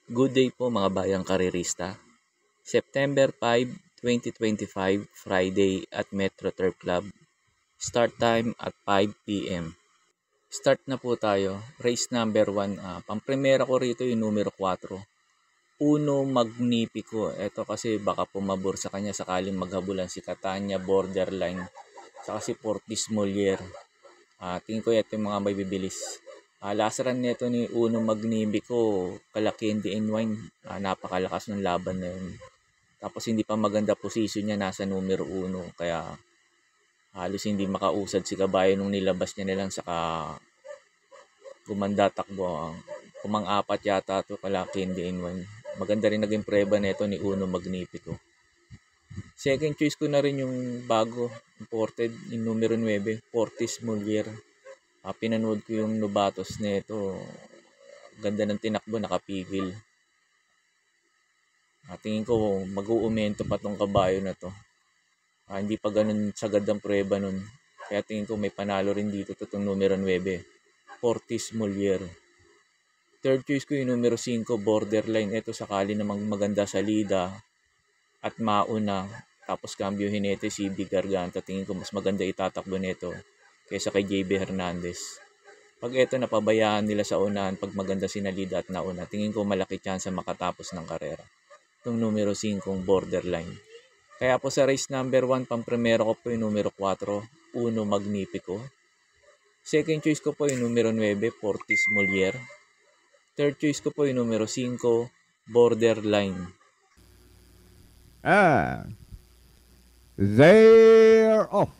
Good day po mga bayang karirista. September 5, 2025, Friday at Metro Turf Club. Start time at 5 p.m. Start na po tayo. Race number 1. Pampremera ko rito yung numero 4. Uno Magnifico. Ito kasi baka pumabor sa kanya sakaling maghabulan si Catania Borderline. Saka si Portis Molier. Tingin ko ito yung mga may bibilis. Last run nito ni Uno Magnifico, kala Candy and Wine. Napakalakas ng laban na yun. Tapos hindi pa maganda position niya, nasa numero 1. Kaya halos hindi makausad si Kabayo nung nilabas niya nilang saka gumanda takbo. Kumang-apat yata ito kala Candy and Wine. Maganda rin naging preba nito ni Uno Magnifico. Second choice ko na rin yung bago, imported, yung numero 9, Portis Molier. Pinanood ko yung Novatos nito. Ganda ng tinakbo, nakapigil. Tingin ko mag-uumento pa tong kabayo na to. Hindi pa ganun sagad ang prueba nun. Kaya tingin ko may panalo rin dito itong numero 9, Portis Molier. Third choice ko yung numero 5, Borderline. Ito sakali namang maganda sa lida at mauna. Tapos cambio hinete si B. Garganta. Tingin ko mas maganda itatakbo nito kaysa kay JB Hernandez. Pag ito napabayaan nila sa unahan, pag maganda sinalida at nauna, tingin ko malaki chance makatapos ng karera. Itong numero 5, Borderline. Kaya po sa race number 1, pampremero ko po yung numero 4, Uno Magnifico. Second choice ko po yung numero 9, Portis Molier. Third choice ko po yung numero 5, Borderline. They're off.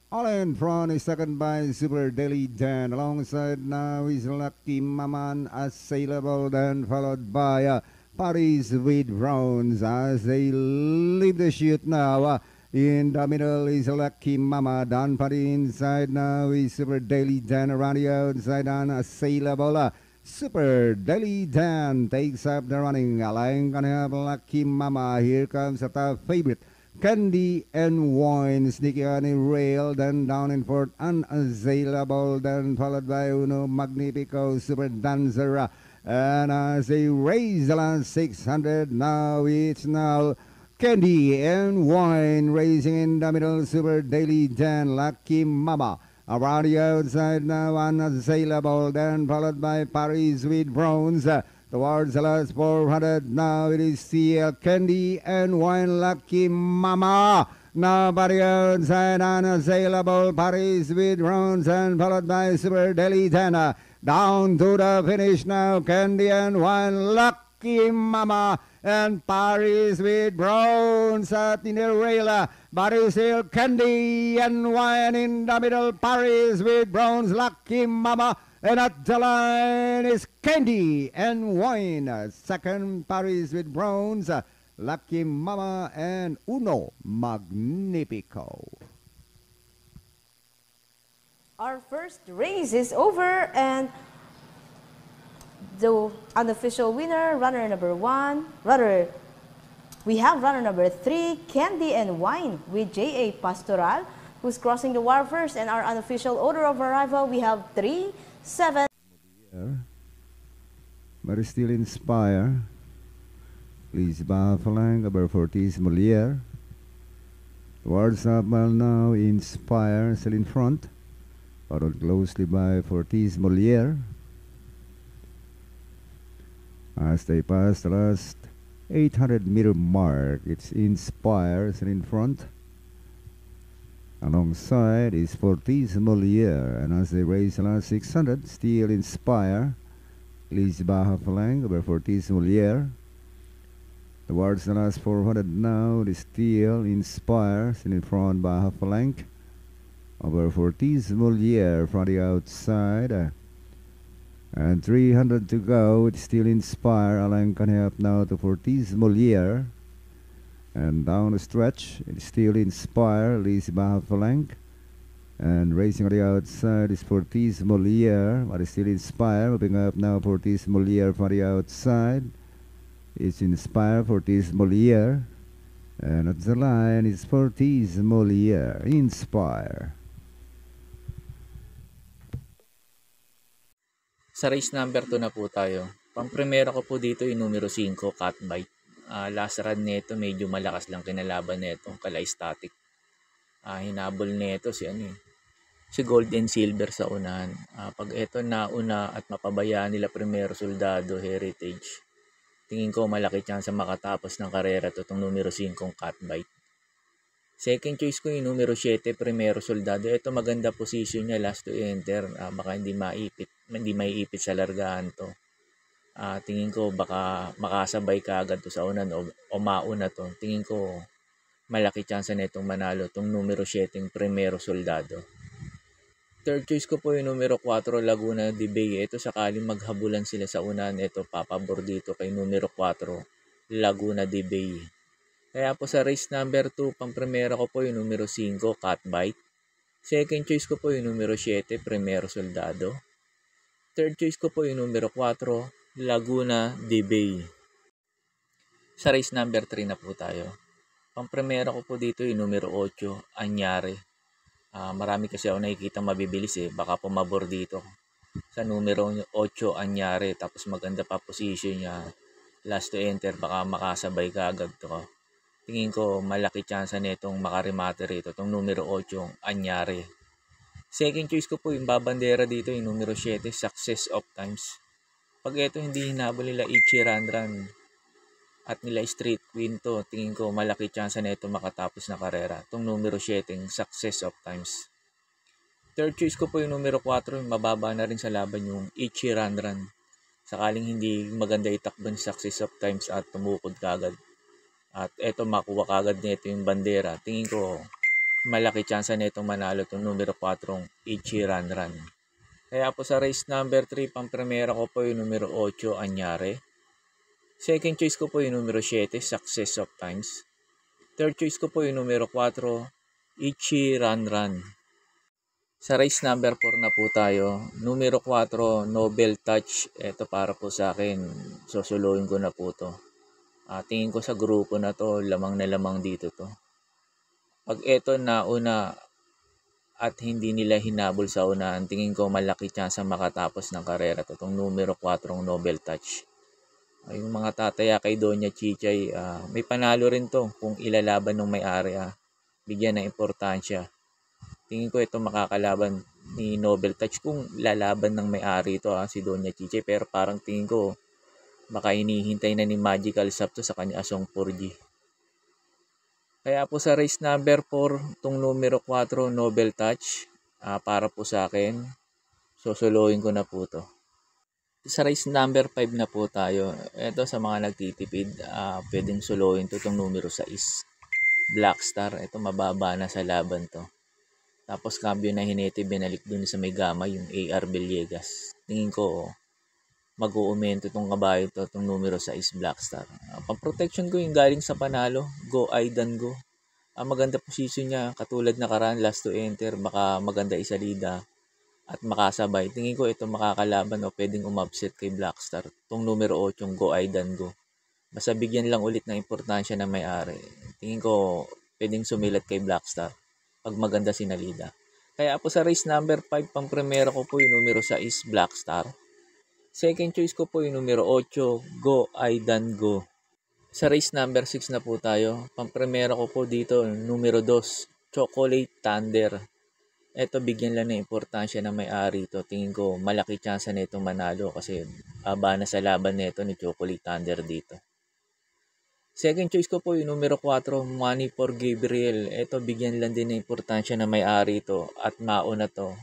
All in front is second by Super Deli Dan. Alongside now is Lucky Maman Assailable, then followed by Paris with Browns as they leave the shoot now. In the middle is Lucky Mama. Down Party inside now is Super Deli Dan. Around the outside on Assailable. Super Deli Dan takes up the running. Line gonna have Lucky Mama. Here comes the top favorite, Candy and Wine, sneaking on a rail, then down in fourth, Unassailable, then followed by Uno Magnifico, Super Dancer. And as they raise the last 600, now it's now Candy and Wine racing in the middle, Super Daily Dan, Lucky Mama. Around the outside now, Unassailable, then followed by Paris with Bronze. Towards the last 400, now it is CL Candy and Wine, Lucky Mama. Nobody outside, Unassailable, Paris with Bronze, and followed by Super Deli Dana. Down to the finish now, Candy and Wine, Lucky Mama, and Paris with Bronze at the rail. But it's still Candy and Wine in the middle, Paris with Bronze, Lucky Mama. And at the line is Candy and Wine. Second, Paris with Bronze, Lucky Mama, and Uno Magnifico. Our first race is over, and the unofficial winner, runner number 1, we have runner number 3, Candy and Wine with J.A. Pastoral, who's crossing the wire first, and our unofficial order of arrival, we have 3, 7. But still Inspire. Please Bafalang, number 40 is Moliere. Towards up now, Inspire, still in front. Followed closely by Fortis Moliere. As they pass the last 800-meter mark, it's Inspire, still in front. Alongside is Fortis Moliere, and as they race the last 600, still Inspire. Please Baja Falang, over Fortis Moliere. Towards the last 400 now, it is still Inspire, still in front Baja Falang. Over Fortis Moliere from the outside. And 300 to go, it's still Inspire. Alain can help now to Fortis Moliere. And down the stretch, it's still Inspire, Lise Baja Falang. And racing on the outside is Fortis Moliere, but it's still Inspire. Moving up now, Fortis Moliere from the outside. It's Inspire, Fortis Moliere. And at the line is Fortis Moliere, Inspire. Sa race number 2 na po tayo. Pang-primera ko po dito yung numero 5, Catbite. Last run nito, medyo malakas lang kinalaban nito, Kalay Static. Hinabol nito si Gold and Silver sa unahan. Pag ito nauna at mapabayaan nila Primero Soldado, Heritage, tingin ko malaki chance makatapos ng karera to itong numero 5, Catbite. Second choice ko yung numero 7, Primero Soldado. Ito maganda position niya, last to enter. Baka hindi maiipit sa largahan to. Tingin ko baka makasabay ka agad to sa unan o mauna to. Tingin ko malaki chance na itong manalo itong numero 7, Primero Soldado. Third choice ko po yung numero 4, Laguna de Bay. Ito sakaling maghabulan sila sa unan, ito papabor dito kay numero 4, Laguna de Bay. Kaya po sa race number 2, pang-primera ko po yung numero 5, Catbite. Second choice ko po yung numero 7, Primero Soldado. Third choice ko po yung numero 4, Laguna de Bay. Sa race number 3 na po tayo. Pang-primera ko po dito yung numero 8, Anyare. Marami kasi ako nakikita mabibilis baka pumabor dito sa numero 8, Anyare, tapos maganda pa position niya, last to enter, baka makasabay ka agad to. Tingin ko malaki chance na itong makarimate rito itong numero 8, Anyare. Second choice ko po yung babandera dito yung numero 7, Success of Times. Pag ito hindi hinabol nila Ichi Ranran at nila Street Queen to, tingin ko malaki chance na ito makatapos na karera itong numero 7, Success of Times. Third choice ko po yung numero 4, yung mababa na rin sa laban yung Ichi Ranran. Sakaling hindi maganda itakbo ni Success of Times at tumukod kagad at ito makuha kagad nito yung bandera, tingin ko malaki chance na itong manalo itong numero 4, Ichi Ranran. Kaya po sa race number 3, pang-primera ko po yung numero 8, Anyare. Second choice ko po yung numero 7, Success of Times. Third choice ko po yung numero 4, Ichi Ranran. Sa race number 4 na po tayo. Numero 4, Nobel Touch. Ito para po sa akin. Susuluin ko na po to. Tingin ko sa grupo na to, lamang na lamang dito to. Pag ito nauna at hindi nila hinabol sa unahan, tingin ko malaki chance makatapos ng karera to. Itong numero 4, Nobel Touch. Yung mga tataya kay Doña Chichay, may panalo rin to kung ilalaban ng may-ari. Bigyan ng importansya. Tingin ko ito makakalaban ni Nobel Touch kung lalaban ng may-ari ito si Doña Chichay. Pero parang tingin ko baka hinihintay na ni Magical Sap to sa kanya asong 4G. Kaya po sa race number 4, itong numero 4, Nobel Touch, para po sa akin, susuluhin ko na po to. Sa race number 5 na po tayo. Ito sa mga nagtitipid, pwedeng suluhin to itong numero 6, Black Star. Ito mababa na sa laban to. Tapos cambio na hinete, binalik dun sa may gama yung AR Villegas. Tingin ko mag-uumento itong kabayo to, itong numero 6, Black Star. Pang-protection ko yung galing sa panalo, Go Aidan Go. Maganda position niya, katulad na karan, last to enter, baka maganda isalida at makasabay. Tingin ko ito makakalaban o pwedeng umupset kay Black Star. Itong numero 8, Go Aidan Go. Basta bigyan lang ulit ng importansya na may-ari. Tingin ko pwedeng sumilat kay Black Star pag maganda sinalida. Kaya po sa race number 5, pang-primera ko po yung numero 6, Black Star. Second choice ko po yung numero 8, Go Aidan Go. Sa race number 6 na po tayo. Pang-primera ko po dito, numero 2, Chocolate Thunder. Ito bigyan lang ng importansya na may-ari ito. Tingin ko malaki chance na itong manalo kasi aba na sa laban nito ni Chocolate Thunder dito. Second choice ko po yung numero 4, Money for Gabriel. Ito bigyan lang din ng importansya na may-ari ito at mauna to.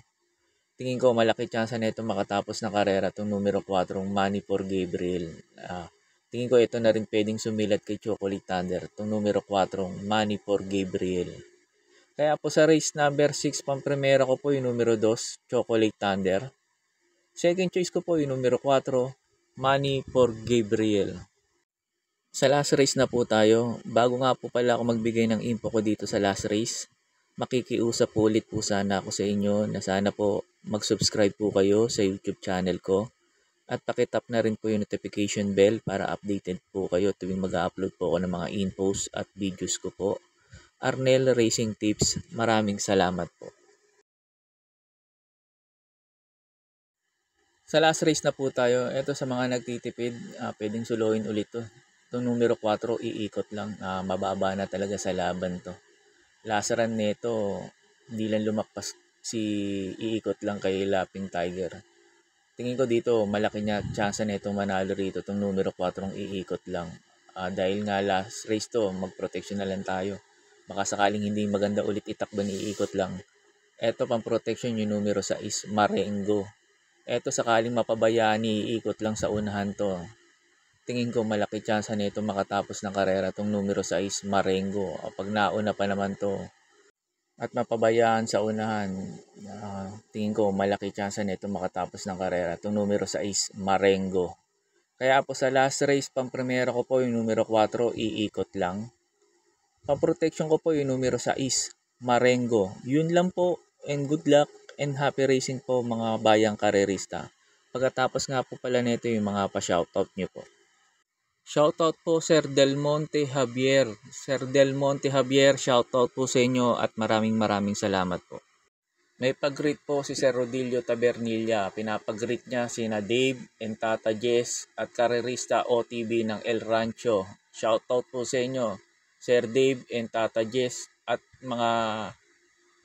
Tingin ko malaki chance na itong makatapos na karera itong numero 4, Money for Gabriel. Tingin ko ito na rin pwedeng sumilat kay Chocolate Thunder. Itong numero 4, Money for Gabriel. Kaya po sa race number 6, pang-primera ko po yung numero 2, Chocolate Thunder. Second choice ko po yung numero 4, Money for Gabriel. Sa last race na po tayo. Bago nga po pala ako magbigay ng info ko dito sa last race, makikiusap po ulit po sana ako sa inyo na sana po mag-subscribe po kayo sa YouTube channel ko. At pakitap na rin po yung notification bell para updated po kayo tuwing mag-upload po ako ng mga infos at videos ko po. Arnel Racing Tips, maraming salamat po. Sa last race na po tayo. Ito sa mga nagtitipid, pwedeng suluhin ulit to. Itong numero 4, iikot lang. Mababa na talaga sa laban to. Last run nito, hindi lang lumagpas si iikot lang kay Lapping Tiger. Tingin ko dito, malaki niya chance na itong manalo rito, itong numero 4 iikot lang. Dahil nga last race to, mag-protection na lang tayo. Baka sakaling hindi maganda ulit itakbo ni iikot lang. Ito pang protection yung numero 6, Marengo. Ito sakaling mapabayaan ni iikot lang sa unahan to. Tingin ko malaki chance na ito makatapos ng karera itong numero 6, Marengo. Pag nauna pa naman to at mapabayaan sa unahan, tingin ko malaki chance na ito makatapos ng karera itong numero 6, Marengo. Kaya po sa last race, pang primera ko po yung numero 4, iikot lang. Pang protection ko po yung numero 6, Marengo. Yun lang po, and good luck and happy racing po mga bayang karerista. Pagkatapos nga po pala nito yung mga pa-shoutout nyo po. Shoutout po Sir Del Monte Javier. Sir Del Monte Javier, shoutout po sa inyo at maraming salamat po. May pag-greet po si Sir Rodilio Tabernilla. Pinapag-greet niya sina Dave and Tata Jess at karerista OTB ng El Rancho. Shoutout po sa inyo Sir Dave and Tata Jess at mga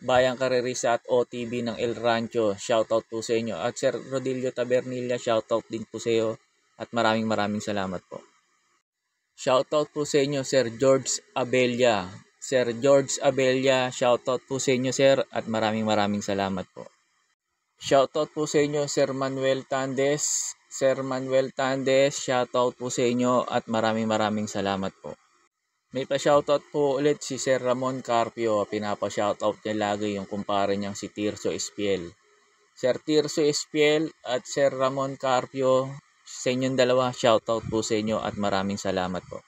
bayang karerista at OTB ng El Rancho. Shoutout po sa inyo. At Sir Rodilio Tabernilla, shoutout din po sa iyo at maraming salamat po. Shoutout po sa inyo Sir George Abella. Sir George Abella, shoutout po sa inyo sir at maraming salamat po. Shoutout po sa inyo Sir Manuel Tandes. Sir Manuel Tandes, shoutout po sa inyo at maraming salamat po. May pa-shoutout po ulit si Sir Ramon Carpio. Pinapa-shoutout niya lagi yung kumpare niyang si Tirso Espiel. Sir Tirso Espiel at Sir Ramon Carpio, sa inyong dalawa, shoutout po sa inyo at maraming salamat po.